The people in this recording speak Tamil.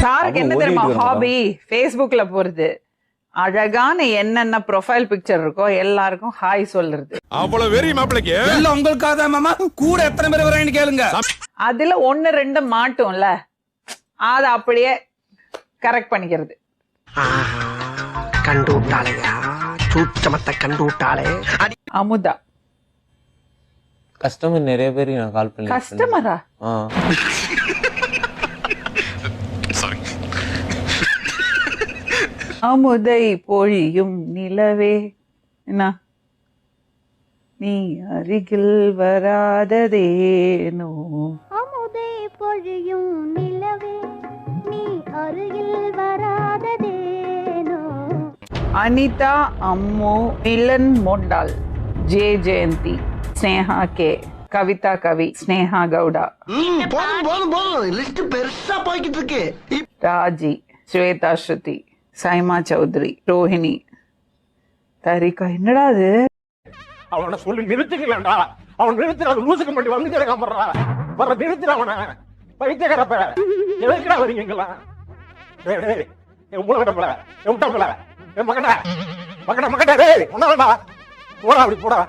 சாருக்கு என்ன தெரியுமா ஹாபி? Facebookல போறது, அழகான என்னென்ன ப்ரொஃபைல் பிக்சர் இருக்கோ எல்லாருக்கும் ஹாய் சொல்றது. அவ்வளவு வெறி மாப்பிளைக்கு எல்லாம் உங்களுக்காக மாமா. கூட எத்தனை பேர் வராங்கன்னு கேளுங்க. அதுல 1-2 மாட்டும்ல, அத அப்படியே கரெக்ட் பண்ணிக்கிறது. கண்டு விட்டாளையா, சூச்சமத்தை கண்டு விட்டாளே. அமுதா கஸ்டமர் நிறைய பேர் நான் கால் பண்ணி. கஸ்டமரா? அமுதை பொழியும் நிலவே, என்ன நீ அருகில் வராததேனோ. அமுதை பொழியும் நிலவே, நீ அருகில் வராததேனோ. Anitha, Ammu, Milan Mondal, J Jayanthi, Sneha K, Kavitha Kavi, Sneha Gowda, list பெருசா போய்கிட்டு இருக்கு. ராஜி, ஸ்வேதா ஸ்ருதி, சைமா சௌத்ரி, ரோஹிணி, தரிகா. என்னடா அது? அவனை சொல்லி நிறுத்திக்கலாம்டா. அவன் நிறுத்தின லூசுக்கு மட்டும் வந்து கிடக்காமறா. வர நிறுத்தின அவனை பைத்தியக்காரப்ப. எதுக்குடா வரீங்களா? டேய் என் மூளகடப்பல, என் முட்டப்பல, என் மகடா மகடா மகடா. டேய் ஒண்ணாடா போடா, அப்படி போடா.